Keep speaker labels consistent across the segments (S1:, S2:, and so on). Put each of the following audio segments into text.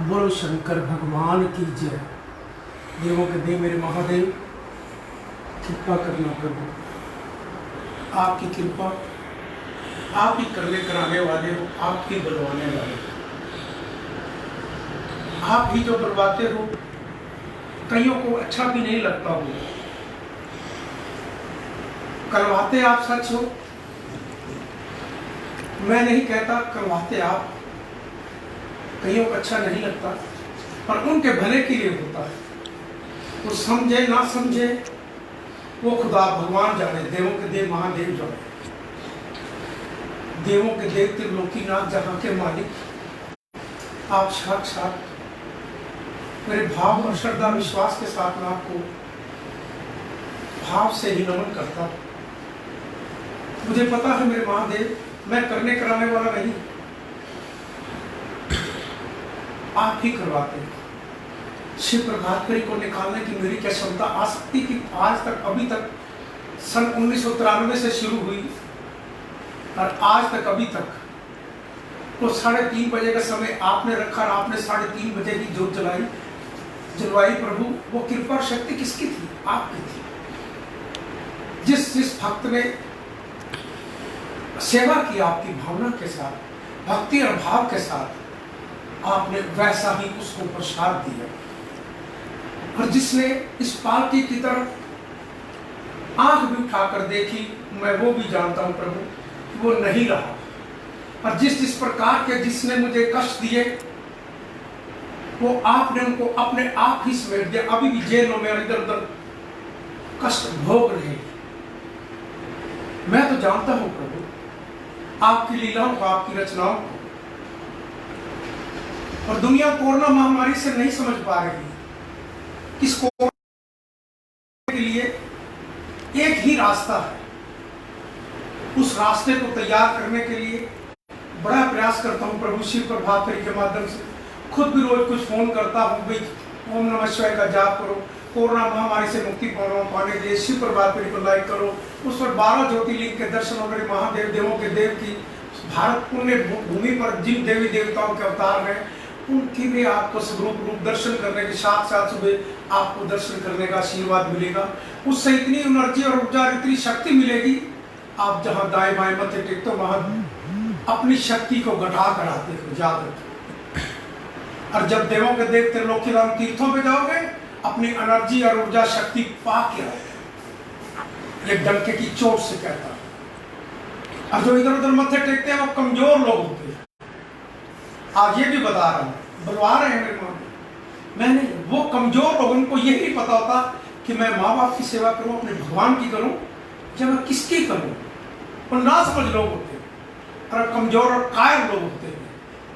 S1: बोलो शंकर भगवान की जय। देवों के देव मेरे महादेव, कृपा करना प्रभु। आपकी कृपा, आप ही करने कराने वाले हो, आप ही बुलवाने वाले हो। आप ही जो बुलवाते हो, कईयों को अच्छा भी नहीं लगता हो। करवाते आप सच हो, मैं नहीं कहता, करवाते आप। कईयों को अच्छा नहीं लगता, पर उनके भले के लिए होता है। वो समझे ना समझे, वो खुदा भगवान जाने, देवों के देव महादेव जाने। देवों के देव त्रिलोकीनाथ जहां के मालिक, आप साक्षात मेरे भाव और श्रद्धा विश्वास के साथ मैं आपको भाव से ही नमन करता हूं। मुझे पता है मेरे महादेव, मैं करने कराने वाला नहीं, आप ही करवाते हैं। शिव प्रभातपुरी को निकालने की मेरी क्या क्षमता आ सकती कि आज तक, अभी तक सन 1993 से शुरू हुई और आज तक अभी तक तो 3:30 बजे का समय आपने रखा और आपने 3:30 बजे की जोत जलवाई प्रभु। वो कृपा शक्ति किसकी थी? आपकी थी। जिस भक्त ने सेवा की आपकी भावना के साथ, भक्ति और भाव के साथ, आपने वैसा ही उसको प्रसाद दिया। और जिसने इस पालकी की तरफ आंख भी उठाकर देखी, मैं वो भी जानता हूं प्रभु कि वो नहीं रहा। और जिस प्रकार के जिसने मुझे कष्ट दिए, वो आपने उनको अपने आप ही समेट दिया। अभी भी जेलों में इधर उधर कष्ट भोग रहे। मैं तो जानता हूं प्रभु आपकी लीलाओं को, आपकी रचनाओं को। और दुनिया कोरोना महामारी से नहीं समझ पा रही। इस कोरोना के लिए एक ही रास्ता है। उस रास्ते को तैयार करने के लिए बड़ा प्रयास करता हूं प्रभु। शिव प्रभातपुरी के माध्यम से खुद भी रोज कुछ फोन करता हूं, भाई ओम नमः शिवाय का जाप करो, कोरोना महामारी से मुक्ति पाने के लिए शिव प्रभातपुरी को लाइक करो। उस पर 12 ज्योतिर्लिंग के दर्शन हो गए। महादेव, देवों के देव की भारत पुण्य भूमि पर जिन देवी देवताओं के अवतार हैं, उनकी भी आपको रूप दर्शन करने के साथ साथ सुबह आपको दर्शन करने का आशीर्वाद मिलेगा। उससे इतनी एनर्जी और ऊर्जा, इतनी शक्ति मिलेगी, आप जहां दाएं बाएं मत्थे टेकते हो वहां अपनी शक्ति को घटा कर आते हो, याद रखो। और जब देवों के देव त्रिलोकीनाथ तीर्थों पे जाओगे, अपनी एनर्जी और ऊर्जा शक्ति पा के आओ। ये डंके की चोट से कहता है। और जो इधर उधर मत्थे टेकते हैं वो कमजोर लोग होते हैं। आज ये भी बता रहा हूं, बुलवा रहे हैं मेरे माँ, मैं नहीं। वो कमजोर लोग, उनको ये नहीं पता होता कि मैं माँ बाप की सेवा करूं, अपने भगवान की करूं, या मैं किसकी करूं। वो ना समझ लोग होते हैं और कमजोर और कायर लोग होते हैं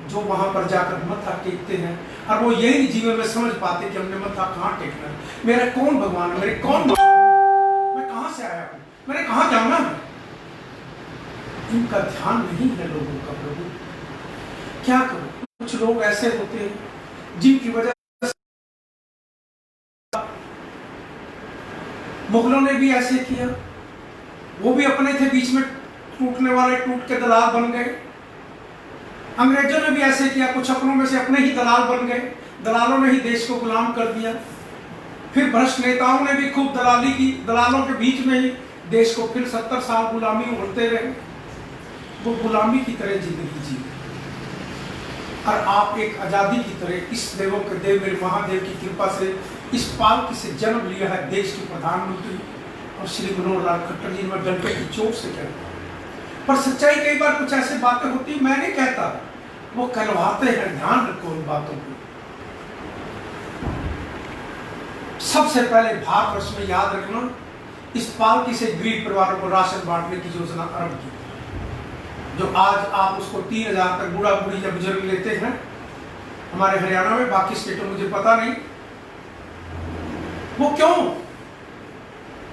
S1: जो वहां पर जाकर मत्था टेकते हैं। और वो यही जीवन में समझ पाते कि हमने मत्था कहाँ टेकना है, मेरा कौन भगवान है, मेरे कौन, मैं कहां से आया हूं, मैंने कहां जाना है। इनका ध्यान नहीं है लोगों का प्रभु। क्या करूं? कुछ लोग ऐसे होते हैं जिनकी वजह से मुगलों ने भी ऐसे किया। वो भी अपने थे बीच में टूटने वाले, टूट के दलाल बन गए। अंग्रेजों ने भी ऐसे किया, कुछ अपनों में से अपने ही दलाल बन गए। दलालों ने ही देश को गुलाम कर दिया। फिर भ्रष्ट नेताओं ने भी खूब दलाली की, दलालों के बीच में ही देश को फिर 70 साल गुलामी उड़ते रहे। वो गुलामी की तरह जिंदगी जी, और आप एक आजादी की तरह इस देवों के देव मेरे महादेव की कृपा से इस पालकी से जन्म लिया है। देश के प्रधानमंत्री और श्री मनोहर लाल खट्टर जी, मैं डंके की चोट से कहता हूं। पर सच्चाई कई बार कुछ ऐसी बातें होती, मैं नहीं कहता, वो कहलवाते हैं। ध्यान रखो उन बातों को। सबसे पहले भारतवर्ष में याद रखना, इस पालकी से गरीब परिवारों को राशन बांटने की योजना आरंभ की। जो आज आप उसको 3000 तक बूढ़ा बूढ़ी या बुजुर्ग लेते हैं हमारे हरियाणा में, बाकी स्टेटों में मुझे पता नहीं। वो क्यों?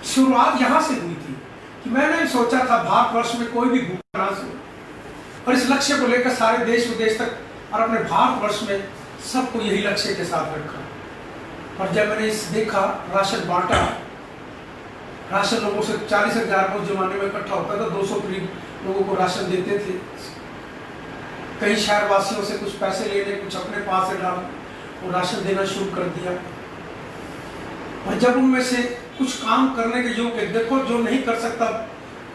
S1: शुरुआत यहां से हुई थी कि मैंने सोचा था भारतवर्ष में कोई भी भूखा ना सो, और इस लक्ष्य को लेकर सारे देश विदेश तक और अपने भारतवर्ष में सबको यही लक्ष्य के साथ रखा। और जब मैंने इस देखा, राशन बांटा, राशन लोगों से 40,000 को जमाने में इकट्ठा होता था, 200 करीब लोगों को राशन देते थे। कई शहर वासियों से कुछ पैसे लेने, कुछ अपने पास से डालने। वो राशन देना शुरू कर दिया। और जब उनमें से कुछ काम करने के योग्य, देखो जो नहीं कर सकता,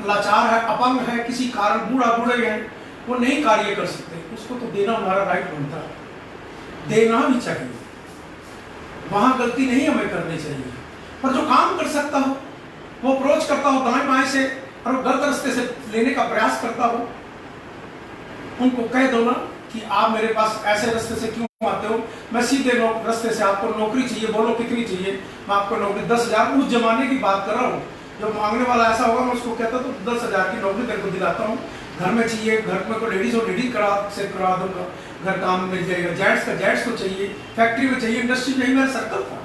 S1: लाचार है, अपंग है, किसी कारण बूढ़े हैं, वो नहीं कार्य कर सकते, उसको तो देना हमारा राइट बनता है, देना भी चाहिए, वहां गलती नहीं हमें करनी चाहिए। पर जो काम कर सकता हो, वो अप्रोच करता हो दाएं बाएं से और वो गलत रास्ते से लेने का प्रयास करता हो, उनको कह दो ना कि आप मेरे पास ऐसे रास्ते से क्यों आते हो, मैं सीधे रास्ते से, आपको नौकरी चाहिए, बोलो कितनी चाहिए, मैं आपको नौकरी 10,000, उस जमाने की बात कर रहा हूँ, जो मांगने वाला ऐसा होगा मैं उसको कहता तो 10,000 की नौकरी तेरे को दिलाता हूँ, घर में चाहिए, घर में कोई लेडीज हो लेडीज करा दूंगा, घर काम मिल जाएगा, जेंट्स को चाहिए, फैक्ट्री में चाहिए, इंडस्ट्री में, मेरा सर्कल था,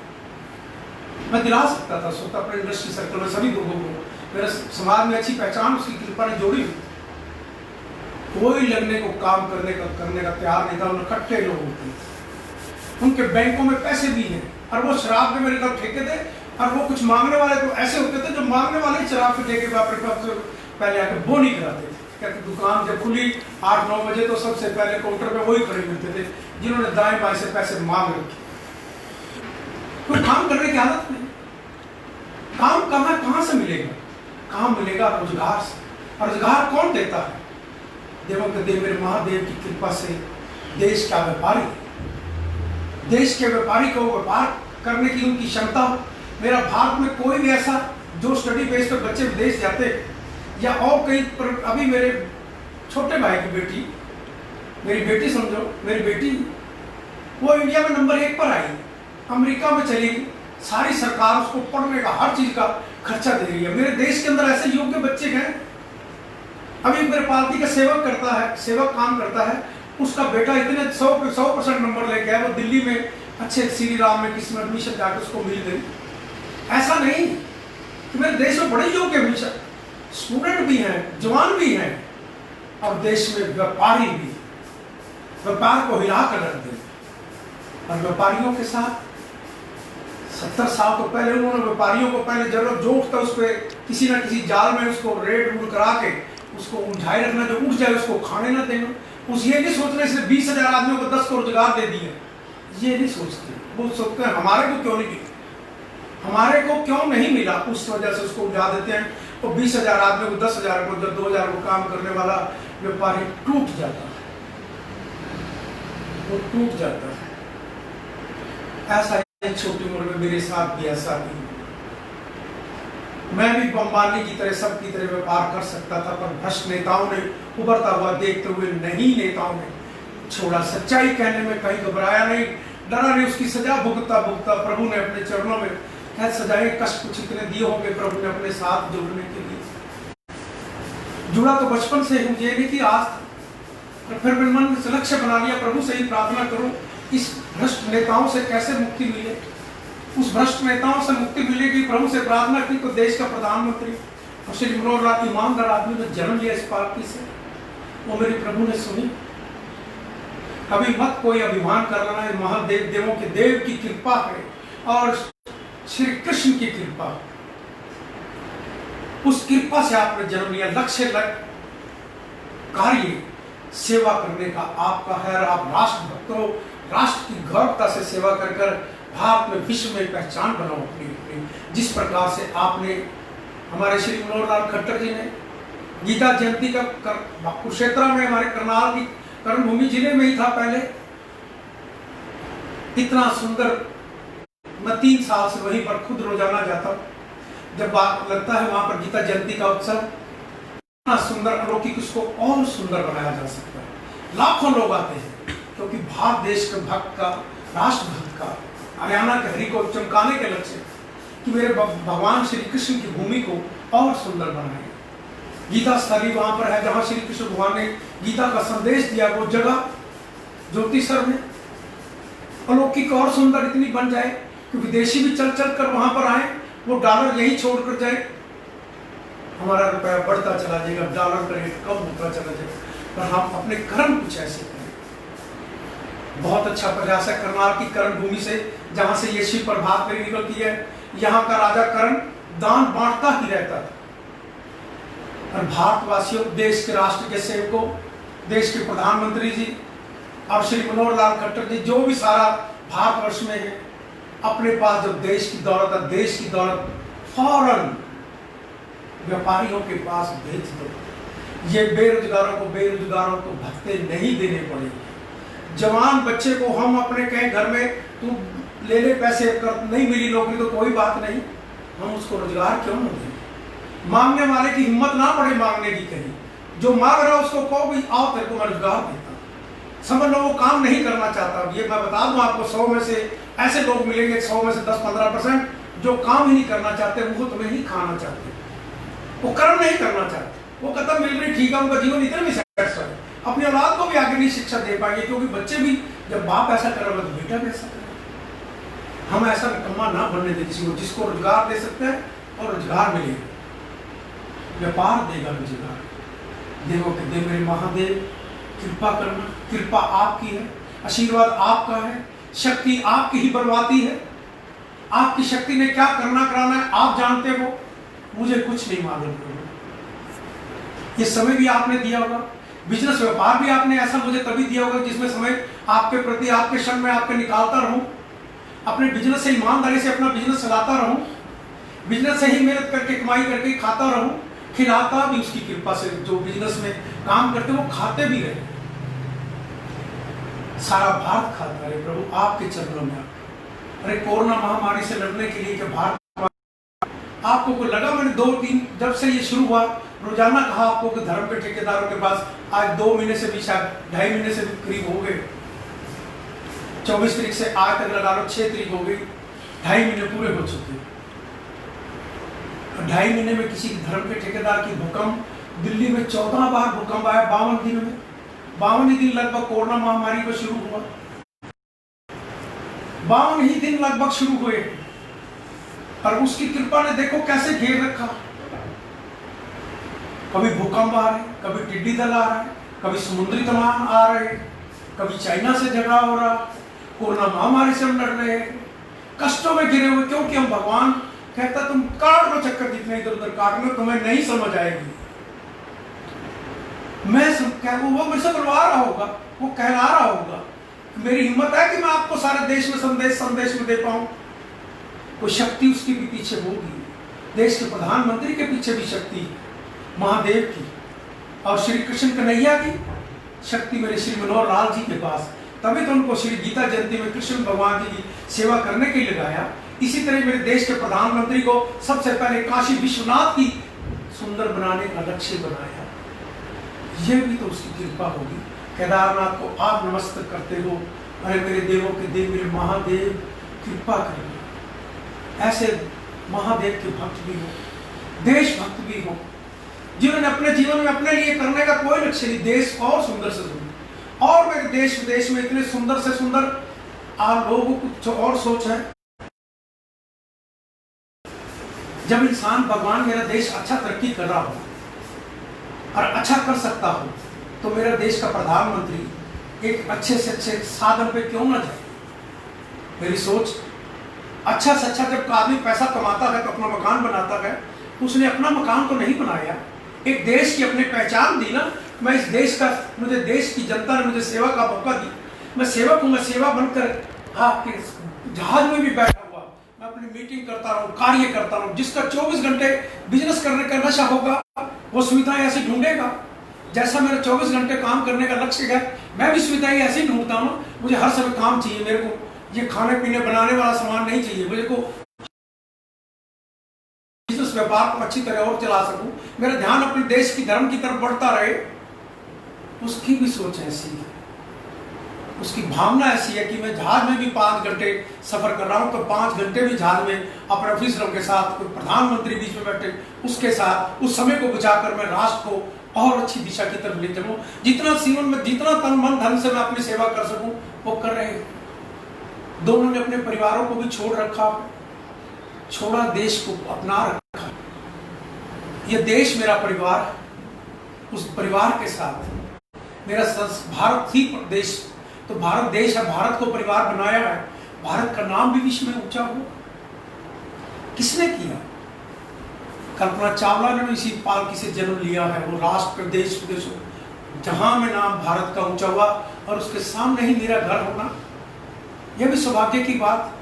S1: मैं दिला सकता था सोता अपने इंडस्ट्री सर्कल में सभी लोगों को, मेरे समाज में अच्छी पहचान उसकी कृपा ने जोड़ी हुई। कोई लगने को काम करने का तैयार नहीं था, उन्हें खट्टे लोग होते थे, उनके बैंकों में पैसे भी हैं और वो शराब के मेरे तरफ ठेके थे, और वो कुछ मांगने वाले तो ऐसे होते थे जो मांगने वाले शराब के ठेके पर पहले आके वो नहीं कराते थे। कहते दुकान जब खुली 8-9 बजे तो सबसे पहले काउंटर पे वही खड़े मिलते थे जिन्होंने दाएं बाएं से पैसे मांग रखे। कोई काम करने की आदत नहीं, काम कहाँ से मिलेगा, काम मिलेगा रोजगार से, और रोजगार कौन देता है, देवों के देव मेरे महादेव की कृपा से देश का व्यापारी, देश के व्यापारी को व्यापार करने की उनकी क्षमता हो। मेरा भारत में कोई भी ऐसा जो स्टडी बेस पर बच्चे विदेश जाते या और कहीं पर, अभी मेरे छोटे भाई की बेटी, मेरी बेटी समझो, मेरी बेटी वो इंडिया में नंबर 1 पर आई, अमेरिका में चली गई, सारी सरकार उसको पढ़ने का हर चीज का खर्चा दे रही है। मेरे देश के अंदर ऐसे योग्य बच्चे हैं, अभी मेरे पार्टी का सेवक काम करता है, उसका बेटा इतने 100% नंबर लेके आया, वो दिल्ली में अच्छे श्री राम में किसी में एडमिशन जाकर उसको मिल गई। ऐसा नहीं कि मेरे देश में बड़े योग्य स्टूडेंट भी हैं, जवान भी हैं, और देश में व्यापारी भी, व्यापार को हिला कर रख दे। और व्यापारियों के साथ 70 साल तो पहले उन्होंने व्यापारियों को पहले जरूरत जो उठता उस पर किसी ना किसी जाल में उसको रेड रूड करा के उसको उठाए रखना, जो उठ जाए उसको खाने ना देना। उस ये नहीं सोचने से 20,000 आदमियों को 10 को रोजगार दे दिए, ये नहीं सोचते। वो सोचते हैं हमारे को क्यों नहीं मिला, हमारे को क्यों नहीं मिला, उस वजह से उसको उठा देते हैं। तो 20,000 आदमियों को 10,000 को, जब 2,000 को काम करने वाला व्यापारी टूट जाता है, वो टूट जाता है। ऐसा छोटी उम्र में मेरे साथ भी ऐसा भी, मैं भी अंबानी की तरह सबकी तरह व्यापार कर सकता था, पर भ्रष्ट नेताओं ने उभरता हुआ देखते हुए नहीं, नेताओं ने छोड़ा। सच्चाई कहने में कहीं घबराया नहीं, डरा नहीं, उसकी सजा भुगता प्रभु ने अपने चरणों में खैर सजाए, कष्ट कुछ इतने दिए होंगे प्रभु ने अपने साथ जोड़ने के लिए। जुड़ा तो बचपन से हूँ, ये नहीं कि आज, और फिर मैंने मन में लक्ष्य बना लिया प्रभु से ही प्रार्थना करूं इस भ्रष्ट नेताओं से कैसे मुक्ति मिले। उस भ्रष्ट नेताओं से मुक्ति मिलेगी, प्रभु से प्रार्थना की तो देश का प्रधानमंत्री और श्री मनोहर लाल ईमानदार आदमी ने जन्म लिया इस पार्टी से, वो मेरे प्रभु ने सुनी। कभी मत कोई अभिमान कर रहा है, महादेव देवों के देव की कृपा है और श्री कृष्ण की कृपा, उस कृपा से आपने जन्म लिया। लक्ष्य कार्य सेवा करने का आपका है, आप राष्ट्र भक्त हो, राष्ट्र की गौरवता से सेवा कर भारत में विश्व में पहचान बनाओ अपनी। जिस प्रकार से आपने हमारे श्री मनोहर लाल खट्टर जी ने गीता जयंती का कुरुक्षेत्र में, हमारे करनाल की कर्मभूमि जिले में ही था पहले, इतना सुंदर, मैं 3 साल से वहीं पर खुद रोजाना जाता हूँ, जब बात लगता है वहां पर गीता जयंती का उत्सव, इतना सुंदर अलौकिक, उसको और सुंदर बनाया जा सकता है। लाखों लोग आते हैं क्योंकि भारत देश के भक्त का, राष्ट्र भक्त का, हरियाणा के हरि को चमकाने के लक्ष्य कि मेरे भगवान श्री कृष्ण की भूमि को और सुंदर बनाए। गीता स्थली वहां पर है जहां श्री कृष्ण भगवान ने गीता का संदेश दिया, वो जगह ज्योतिसर में अलौकिक और सुंदर इतनी बन जाए कि विदेशी भी चल कर वहां पर आए, वो डॉलर यही छोड़कर जाए, हमारा रुपया बढ़ता चला जाएगा, डॉलर का रेट कम होता चला जाएगा। पर हम अपने कर्म कुछ ऐसे करें। बहुत अच्छा प्रयास है करनाल की कर्ण भूमि से, जहां से ये शिव प्रभात मेरी निकलती है। यहाँ का राजा कर्ण दान बांटता ही रहता था, और भारतवासियों, देश के राष्ट्र के सेवकों, देश के प्रधानमंत्री जी और श्री मनोहर लाल खट्टर जी, जो भी सारा भारतवर्ष में है, अपने पास जब देश की दौलत है, देश की दौलत फौरन व्यापारियों के पास भेज दो। ये बेरोजगारों को भत्ते नहीं देने पड़ेंगे। जवान बच्चे को हम अपने कहें घर में तू ले ले पैसे, नहीं मिली नौकरी तो कोई बात नहीं, हम उसको रोजगार क्यों न दें? मांगने वाले की हिम्मत ना पड़े मांगने की, कहीं जो मांग रहा है उसको कहो भाई आओ तेरे को मैं रोजगार देता। समझ लो वो काम नहीं करना चाहता। ये मैं बता दूं आपको, 100 में से ऐसे लोग मिलेंगे, 100 में से 10-15% जो काम ही नहीं करना चाहते, वो तुम्हें ही खाना चाहते, वो कर्म नहीं करना चाहते। वो कहता मिल रही ठीक है, उनका जीवन इतने में सेटिस्फाई है, अपनी औलाद को भी आगे नहीं शिक्षा दे पाएंगे, क्योंकि बच्चे भी जब बाप ऐसा कर रहा है तो बेटा भी ऐसा करे। हम ऐसा निकम्मा ना बनने दे किसी को, जिसको रोजगार दे सकते हैं और रोजगार मिलेगा, व्यापार देगा रोजगार। देवों के देव मेरे महादेव, कृपा करना, कृपा आपकी है, आशीर्वाद आपका है, शक्ति आपकी ही बलवाती है। आपकी शक्ति ने क्या करना कराना है आप जानते हो, मुझे कुछ नहीं मालूम। ये समय भी आपने दिया होगा, बिजनेस व्यापार भी आपने ऐसा मुझे तभी दिया होगा जिसमें समय आपके प्रति, आपके क्षण में आपके निकालता रहूं, अपने बिजनेस से ईमानदारी से अपना बिजनेस चलाता रहूं, बिजनेस से ही मेहनत करके कमाई करके खाता रहूं, खिलाता भी उसकी कृपा से। जो बिजनेस में काम करते वो खाते भी रहे, सारा भारत खाता रहे प्रभु आपके चरणों में। अरे कोरोना महामारी से लड़ने के लिए भारत, आपको को लगा मैंने 2-3 जब से ये शुरू हुआ, रोजाना कहा आपको कि धर्म के ठेकेदारों के पास आज 2 महीने से भी, शायद 2.5 महीने से भी करीब हो गए। 24 तारीख से आज तक लगा लो 6 तारीख हो गई, 2.5 महीने पूरे हो चुके। 2.5 महीने में किसी धर्म के ठेकेदार की भूकंप, दिल्ली में 14 बार भूकंप आया 52 दिन में। 52 दिन लगभग कोरोना महामारी को शुरू हुआ, 52 ही दिन लगभग शुरू हुए, और उसकी कृपा ने देखो कैसे घेर रखा। कभी भूकंप आ रहे, कभी टिड्डी दल आ रहा है, कभी समुद्री तूफान आ रहे, कभी चाइना से झगड़ा हो रहा, कोरोना महामारी से हम लड़ रहे, कष्टों में घिरे हुए, क्योंकि हम भगवान कहता तुम काट लो चक्कर, जितने इधर उधर काटना तुम्हें नहीं समझ आएगी। वो मुझसे बुलवा रहा होगा, वो कहला रहा होगा, मेरी हिम्मत है कि मैं आपको सारे देश में संदेश में दे पाऊं। कोई शक्ति उसकी भी पीछे होगी, देश के प्रधानमंत्री के पीछे भी शक्ति है, महादेव की और श्री कृष्ण कन्हैया की शक्ति मेरे श्री मनोहर लाल जी के पास। तभी तो उनको श्री गीता जयंती में कृष्ण भगवान जी की सेवा करने के लिए लगाया। इसी तरह मेरे देश के प्रधानमंत्री को सबसे पहले काशी विश्वनाथ की सुंदर बनाने का लक्ष्य बनाया। यह भी तो उसकी कृपा होगी। केदारनाथ को आप नमस्कार करते हो, अरे मेरे देवों के देव मेरे महादेव कृपा करें। ऐसे महादेव के भक्त भी हो, देशभक्त भी हो, जिन्होंने अपने जीवन में अपने लिए करने का कोई लक्ष्य नहीं, देश और सुंदर से सुंदर, और मेरे देश विदेश में इतने सुंदर से सुंदर आप लोगों को कुछ और सोच है। जब इंसान भगवान मेरा देश अच्छा तरक्की कर रहा हो और अच्छा कर सकता हो, तो मेरा देश का प्रधानमंत्री एक अच्छे से अच्छे साधन पे क्यों ना जाए। मेरी सोच अच्छा से अच्छा, जब आदमी पैसा कमाता है तो अपना मकान बनाता है, उसने अपना मकान तो नहीं बनाया, एक देश की अपनी पहचान दी ना। मैं इस देश का, मुझे देश की जनता ने मुझे सेवा का मौका दी, मैं सेवक हूँ, मैं सेवा बनकर आपके जहाज में भी बैठा हुआ मैं अपनी मीटिंग करता रहूँ, कार्य करता रहूँ। जिसका 24 घंटे बिजनेस करने का नशा होगा वो सुविधाएं ऐसी ढूंढेगा। जैसा मेरा 24 घंटे काम करने का लक्ष्य है, मैं भी सुविधाएं ऐसी ढूंढता हूँ। मुझे हर समय काम चाहिए, मेरे को ये खाने पीने बनाने वाला सामान नहीं चाहिए, मेरे को बिजनेस व्यापार को अच्छी तरह और चला सकूं, मेरा ध्यान अपने देश की धर्म की तरफ बढ़ता रहे। उसकी भी सोच ऐसी है, उसकी भावना ऐसी है कि मैं जहाज में भी 5 घंटे सफर कर रहा हूं तो 5 घंटे भी जहाज में अपने ऑफिसरों के साथ, कोई प्रधानमंत्री बीच में बैठे उसके साथ, उस समय को बचाकर मैं राष्ट्र को और अच्छी दिशा की तरफ ले चलूं। जितना जीवन में, जितना तन मन धन से मैं अपनी सेवा कर सकूं वो कर रहे। दोनों ने अपने परिवारों को भी छोड़ रखा, छोड़ा, देश को अपना रखा। यह देश मेरा परिवार, उस परिवार के साथ मेरा भारत ही देश, तो भारत देश है, भारत को परिवार बनाया है। भारत का नाम भी विश्व में ऊंचा हुआ। किसने किया? कल्पना चावला ने इसी पालकी से जन्म लिया है। वो राष्ट्र, देश विदेशों जहां में नाम भारत का ऊंचा हुआ, और उसके सामने ही मेरा घर होना, यह भी सौभाग्य की बात।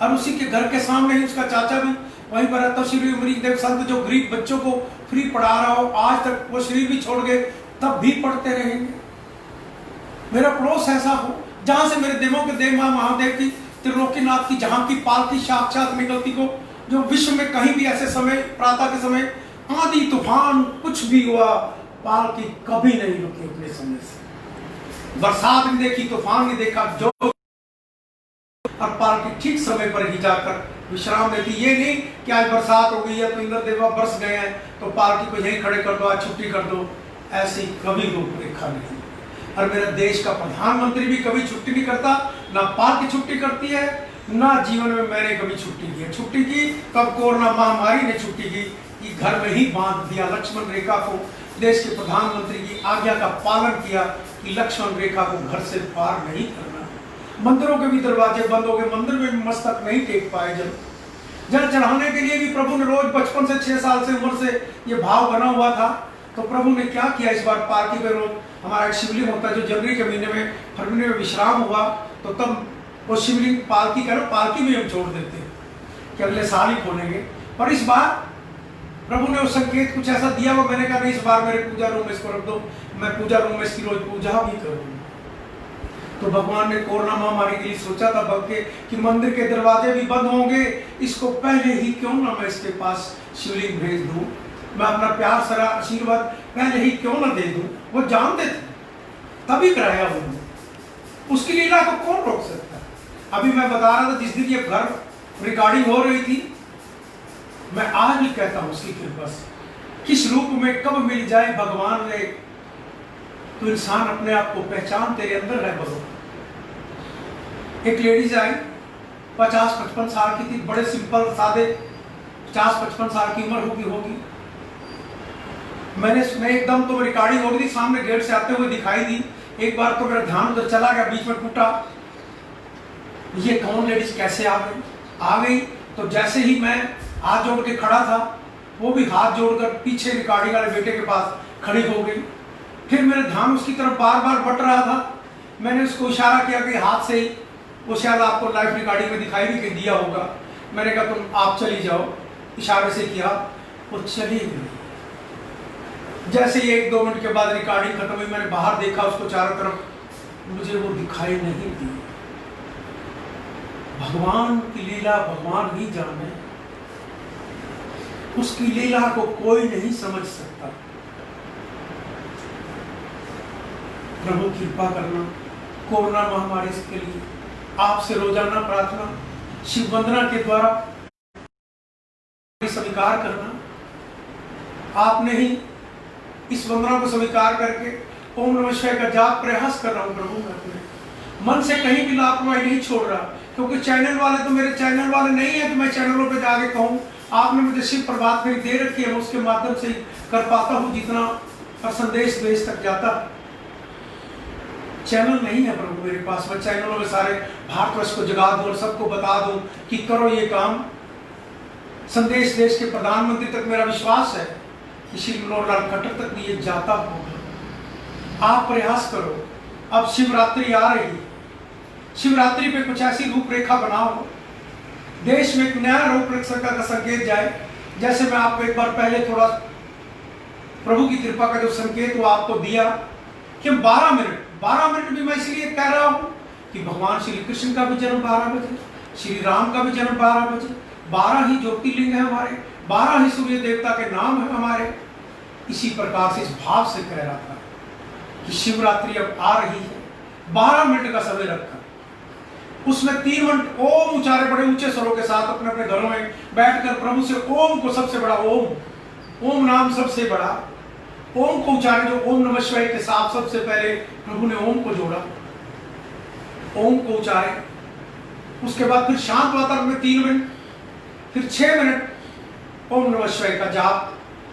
S1: और उसी के घर के सामने ही उसका चाचा भी वहीं पर रहता, श्री अमरीकदेव संत, जो गरीब बच्चों को फ्री पढ़ा रहा हो। आज तक वो शरीर भी छोड़ गए, तब भी पढ़ते रहेंगे। मेरा पड़ोस ऐसा हो जहां से मेरे देवों के देव मां महादेव की, त्रिलोकीनाथ की, जहां की पालकी साक्षात निकलती हो, जो विश्व में कहीं भी ऐसे समय, प्रातः के समय आंधी तूफान कुछ भी हुआ, पालकी कभी नहीं रुकी अपने समय से। बरसात नहीं देखी, तूफान नहीं देखा, जो और पालकी ठीक समय पर ही जाकर विश्राम देती। ये नहीं कि आज बरसात हो गई है तो इंद्र देवा बरस गए हैं तो पालकी को यहीं खड़े कर दो, आज छुट्टी कर दो, ऐसी कभी रूपरेखा नहीं। और मेरा देश का प्रधानमंत्री भी कभी छुट्टी नहीं करता, ना पालकी छुट्टी करती है, ना जीवन में मैंने कभी छुट्टी की है। छुट्टी की तब कोरोना महामारी ने छुट्टी की कि घर में ही बांध दिया लक्ष्मण रेखा को। देश के प्रधानमंत्री की आज्ञा का पालन किया कि लक्ष्मण रेखा को घर से पार नहीं करना। मंदिरों के भी दरवाजे बंद हो गए, मंदिर में भी मस्तक नहीं टेक पाए। जल चढ़ाने के लिए भी प्रभु ने रोज बचपन से 6 साल से उम्र से ये भाव बना हुआ था। तो प्रभु ने क्या किया, इस बार पालकी पे रोज हमारा एक शिवलिंग होता है जो जनवरी के महीने में, फरवरी में विश्राम हुआ, तो तब वो शिवलिंग पालकी का पालकी भी हम छोड़ देते हैं कि अगले साल ही खोलेंगे। पर इस बार प्रभु ने वो संकेत कुछ ऐसा दिया वो, मैंने कहा नहीं, इस बार मेरे पूजा रूम में इसको रख दो, मैं पूजा रूम में इसकी रोज पूजा भी करूँगा। तो भगवान ने कोरोना महामारी के लिए सोचा था बल्कि कि मंदिर के दरवाजे भी बंद होंगे, इसको पहले ही क्यों ना मैं इसके पास शिवलिंग भेज दूं, मैं अपना प्यार सारा आशीर्वाद पहले ही क्यों ना दे दूं। वो जानते थे तभी कराया उन्होंने, उसकी लीला को कौन रोक सकता है। अभी मैं बता रहा था जिस दिन ये घर रिकॉर्डिंग हो रही थी, मैं आज भी कहता हूं उसकी कृपा से किस रूप में कब मिल जाए भगवान ने, तो इंसान अपने आप को पहचान तेरे अंदर है भगवान। एक लेडीज आई 50-55 साल की थी, बड़े सिंपल सादे, 50-55 साल की उम्र होगी। मैं एकदम तो रिकॉर्डिंग हो रही थी, सामने गेट से आते हुए दिखाई दी। एक बार तो मेरा ध्यान उधर चला गया, बीच में टूटा, ये कौन लेडीज कैसे आ गई। तो जैसे ही मैं हाथ जोड़ के खड़ा था, वो भी हाथ जोड़कर पीछे रिकॉर्डिंग वाले बेटे के पास खड़ी हो गई। फिर मेरा ध्यान उसकी तरफ बार बार बट रहा था, मैंने उसको इशारा किया कि हाथ से ही, वो शायद आपको लाइव रिकॉर्डिंग में दिखाई भी दिया होगा। मैंने कहा तुम आप चली जाओ, इशारे से किया, वो चली गई। जैसे ही 1-2 मिनट के बाद रिकॉर्डिंग खत्म हुई, मैंने बाहर देखा उसको चारों तरफ, मुझे वो दिखाई नहीं दी। भगवान की लीला भगवान ही जाने, उसकी लीला को कोई नहीं समझ सकता। प्रभु कृपा करना। कोरोना महामारी के लिए आपसे रोजाना प्रार्थना, शिव वंदना के द्वारा स्वीकार करना। आपने ही इस वंदना को स्वीकार करके ओम नमः शिवाय का जाप प्रयास कर रहा हूं प्रभु, मैं अपने मन से कहीं भी लापरवाही नहीं छोड़ रहा, क्योंकि चैनल वाले तो मेरे चैनल वाले नहीं है कि मैं चैनलों पे जाके कहूं। आपने मुझे शिव प्रभात फेरी दे रखी है, मैं उसके माध्यम से कर पाता हूं जितना, और संदेश देश तक जाता। चैनल नहीं है प्रभु मेरे पास, मैं चैनलों में सारे भारतवर्ष को जगा दूं और सबको बता दूं कि करो ये काम। संदेश देश के प्रधानमंत्री तक मेरा विश्वास है कि श्री मनोहर लाल खट्टर तक भी ये जाता होगा। आप प्रयास करो। अब शिवरात्रि आ रही है, शिवरात्रि पे कुछ ऐसी रूपरेखा बनाओ, देश में एक नया रूपरेखा का संकेत जाए। जैसे मैं आपको एक बार पहले थोड़ा प्रभु की कृपा का जो संकेत वो आपको दिया कि 12 मिनट भी मैं इसलिए कह रहा हूं कि भगवान श्री कृष्ण का भी जन्म 12 बजे, श्री राम का भी जन्म 12 बजे, 12 ही ज्योतिर्लिंग है हमारे, 12 ही सूर्य देवता के नाम है हमारे। इसी प्रकार से इस भाव से कह रहा था कि शिवरात्रि अब आ रही है, 12 मिनट का समय रखा, उसमें 3 मिनट ओम उच्चारे बड़े ऊंचे स्वरों के साथ अपने अपने घरों में बैठकर प्रभु से ओम को, सबसे बड़ा ओम नाम सबसे बड़ा, ओम को उच्चारे। जो ओम नमः शिवाय के साथ सबसे पहले प्रभु ने ओम को जोड़ा, ओम को उच्चारे। उसके बाद फिर शांत वातावरण में 3 मिनट, फिर 6 मिनट ओम नमः शिवाय का जाप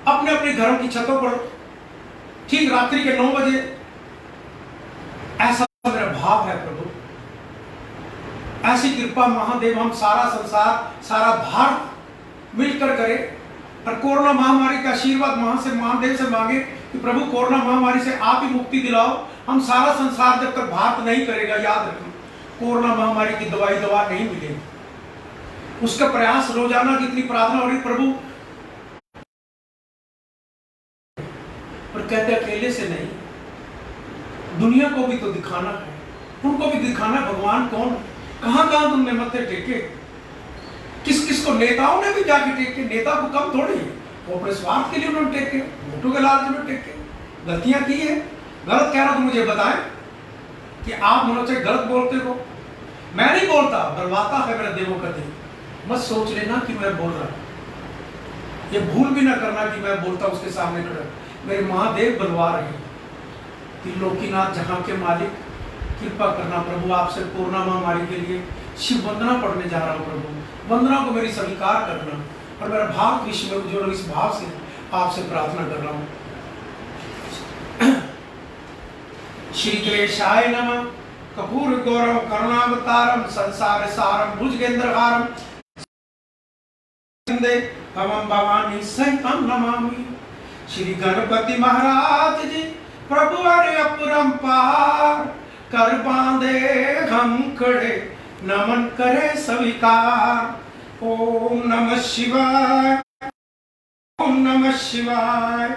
S1: अपने अपने घरों की छतों पर, ठीक रात्रि के 9 बजे। ऐसा मेरा भाव है प्रभु, ऐसी कृपा महादेव हम सारा संसार, सारा भारत मिलकर करे और कोरोना महामारी का आशीर्वाद महादेव से मांगे कि प्रभु कोरोना महामारी से आप ही मुक्ति दिलाओ। हम सारा संसार जब तक भारत नहीं करेगा, याद रखना, कोरोना महामारी की दवा नहीं मिलेगी। उसका प्रयास रोजाना कितनी प्रार्थना हो रही, प्रभु, पर कहते अकेले से नहीं, दुनिया को भी तो दिखाना है, उनको भी दिखाना भगवान कौन, कहां कहां तुमने मत्थे टेके, किस किस को, नेताओं ने भी जाके टेके, नेता को कम थोड़ी है, वो अपने स्वार्थ के लिए उन्होंने टेके, वोटों के लालच में टेके, गलतियां की है, गलत कह रहा तो मुझे बताएं कि आप मनोचे गलत बोलते हो। मैं नहीं बोलता, बलवाता है मेरा देवों का देव। मत सोच लेना कि मैं बोल रहा, ये भूल भी ना करना कि मैं बोलता उसके सामने खड़ा, मेरे महादेव बलवा रहे। त्रिलोकीनाथ जहां के मालिक, कृपा करना प्रभु, आपसे कोरोना महामारी के लिए शिव वंदना पढ़ने जा रहा हूं प्रभु, वंदना को मेरी स्वीकार करना और मेरा भाव विश्व में उज्ज्वल, इस भाव से आपसे प्रार्थना कर रहा हूं। श्री गणेशाय नमः। कपूर गौरव करुणावतारम संसार सारम भुजगेंद्रहारम भवम भवानी सहितम नमामि। श्री गणपति महाराज जी प्रभु अरे अपरंपार, कर बांधे हम खड़े नमन करे स्वीकार। ओम नमः शिवाय, ओम नमः शिवाय।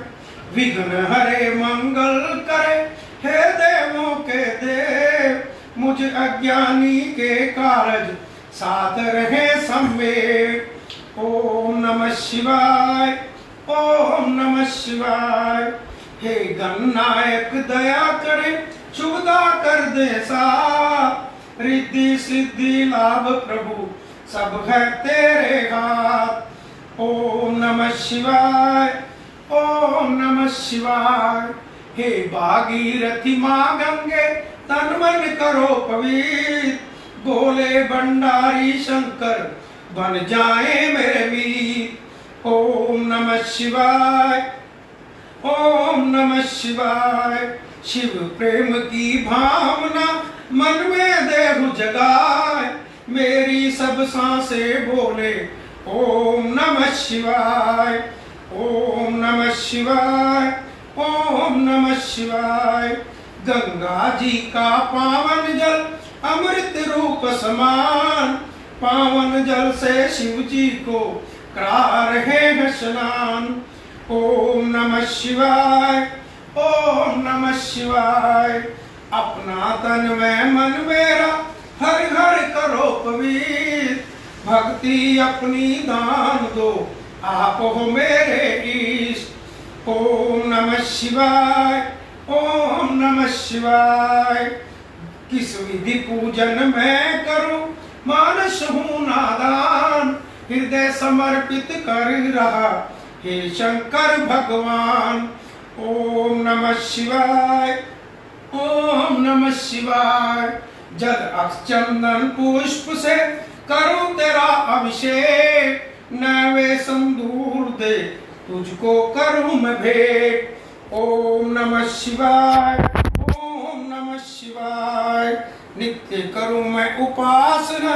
S1: विघ्न हरे मंगल करे, हे देवों के देव, मुझ अज्ञानी के कारज साथ रहे संवेद। ओम नमः शिवाय, ओम नमः शिवाय। हे गणनायक दया करे, शुभदा कर दे साथ, रिद्धि सिद्धि लाभ प्रभु सब है तेरे हाथ। ओम नमः शिवाय, ओम नमः शिवाय। हे भागीरथी मां गंगे, तन मन करो पवित्र, भोले भंडारी शंकर बन जाए मेरे वीर। ओम नमः शिवाय, ओम नमः शिवाय। शिव प्रेम की भावना मन में देहु जगाए, मेरी सब सांसें बोले ओम नमः शिवाय। ओम नमः शिवाय, ओम नमः शिवाय। गंगा जी का पावन जल अमृत रूप समान, पावन जल से शिव जी को करा रहे हैं स्नान। ओम नमः शिवाय, ओम नमः शिवाय। अपना तन में मन मेरा हर हर करो पवित्र, भक्ति अपनी दान दो आप हो मेरे ईश। ओम नमः शिवाय, ओम नमः शिवाय। किस विधि पूजन मैं करूं, मानस हूं नादान, हृदय समर्पित कर रहा हे शंकर भगवान। ओम नमः शिवाय, ओम नमः शिवाय। जल अक्षचंदन पुष्प से करूं तेरा अभिषेक, नैवे संदूर दे तुझको करूं मैं भेंट। ओम नमः शिवाय, ओम नमः शिवाय। नित्य करूं मैं उपासना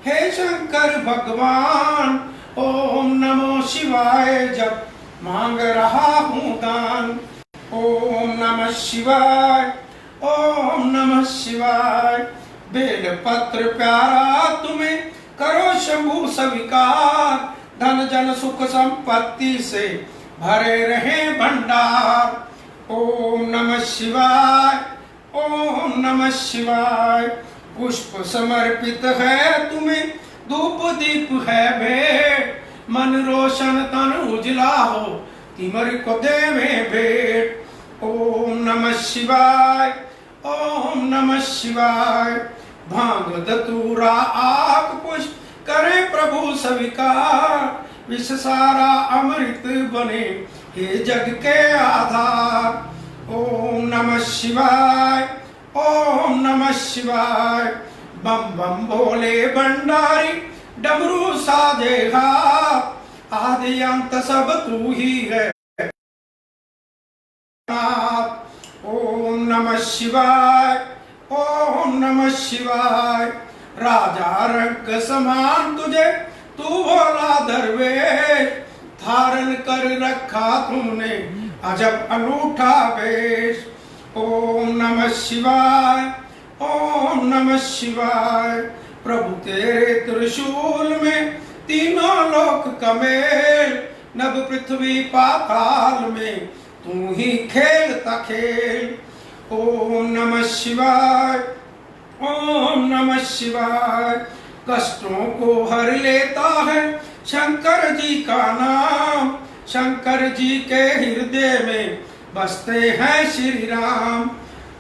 S1: हे शंकर भगवान। ओम नमो शिवाय जब मांग रहा हूं दान। ओम नमः शिवाय, ओम नमः शिवाय। बेल पत्र प्यारा तुम्हें करो शंभु स्वीकार, धन जन सुख संपत्ति से भरे रहे भंडार। ओम नमः शिवाय, ओम नमः शिवाय। पुष्प समर्पित है तुम्हें, धूप दीप है भेंट, मन रोशन तन उजला हो तिमर को देवे भेंट। ओम नमः शिवाय, ओम नमः शिवाय। भांग धतूरा आक पुष्प करे प्रभु स्वीकार, विष सारा अमृत बने हे जग के आधार। ओम नमः शिवाय, ओम नमः शिवाय। बम बम भोले भंडारी डमरू साजेगा, आदि अंत सब तू ही है। ओम नमः शिवाय, ओम नमः शिवाय। राजा रंग समान तुझे तू भोला दरवेश, धारण कर रखा तुमने अजब अनूठा वेश। ओम नमः शिवाय, ओम ओम नमः शिवाय। प्रभु तेरे त्रिशूल में तीनों लोक कमेल, नभ पृथ्वी पाताल में तू ही खेलता खेल। ओम नमः शिवाय, ओम नमः शिवाय। कष्टों को हर लेता है शंकर जी का नाम, शंकर जी के हृदय में बसते हैं श्री राम।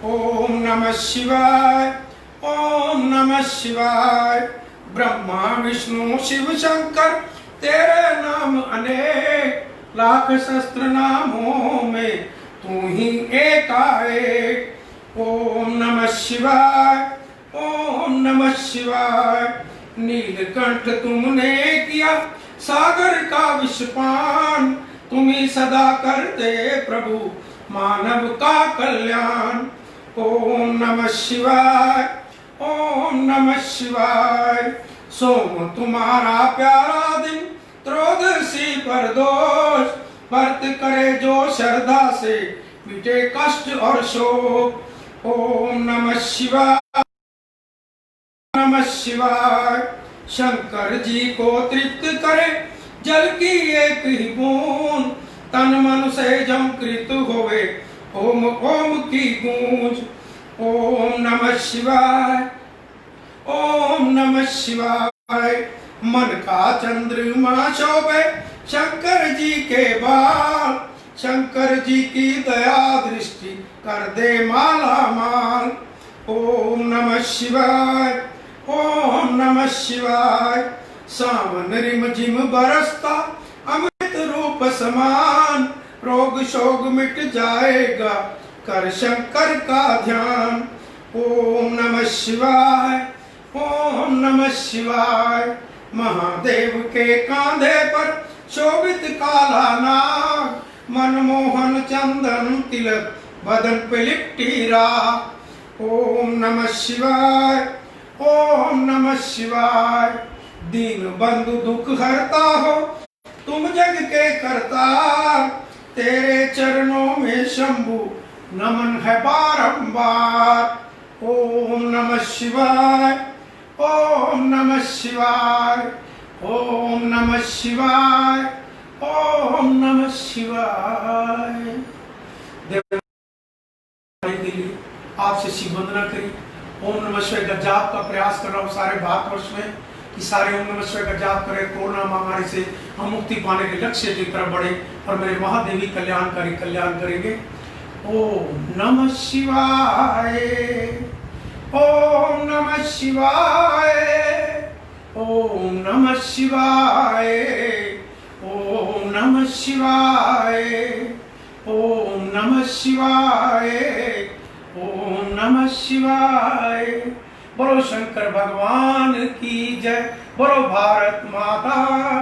S1: ओम नमः शिवाय, ओम नमः शिवाय। ब्रह्मा विष्णु शिव शंकर तेरे नाम अनेक, लाख सहस्त्र नामों में तू ही एकाएक। ओम नमः शिवाय, ओम नमः शिवाय। नीलकंठ तुमने किया सागर का विषपान, तुम ही सदा करते प्रभु मानव का कल्याण। ओम नमः शिवाय, ओम नमः शिवाय। सोम तुम्हारा प्यारा दिन, त्रयोदशी प्रदोष, व्रत करे जो श्रद्धा से मिटे कष्ट और शोक। ओम नमः शिवाय, नमः शिवाय। शंकर जी को तृप्त करे जल की एक ही बूंद, तन मन से जमकृत होवे ओम ओम की गूंज। ओम नमः शिवाय, ओम नमः शिवाय। मन का चंद्रमा शोभे शंकर जी के बाल, शंकर जी की दया दृष्टि कर दे माला माल। ओम नमः शिवाय, ओम नमः शिवाय। सावन रिम झिम बरसता अमृत रूप समान, रोग शोग मिट जाएगा कर शंकर का ध्यान। ओम नमः शिवाय, ओम नमः शिवाय। महादेव के कांधे पर शोभित काला नाग, मनमोहन चंदन तिलक बदन पे लिपटी राख। ओम नमः शिवाय, ओम नमः शिवाय। दीन बंधु दुख हरता हो तुम जग के करतार, तेरे चरणों में शंभु नमन है बारंबार। ओम नमः शिवाय, ओम नमः शिवाय, ओम नमः शिवाय, ओम नमः शिवाय। के लिए आपसे शिव वंदना करी। ओम नमः शिवाय का जाप का प्रयास कर रहा हूँ सारे भारतवर्ष में कि सारे ओम नमः शिवाय का जाप करें, कोरोना महामारी से हम मुक्ति पाने के लक्ष्य की तरफ बढ़े और मेरे महादेवी कल्याणकारी कल्याण करेंगे। ओम नमः शिवाय, ओम नमः शिवाय, ओम नमः शिवाय, ओम नमः शिवाय, ओम नमः शिवाय, ओम नमः शिवाय। बोलो शंकर भगवान की जय, बोलो भारत माता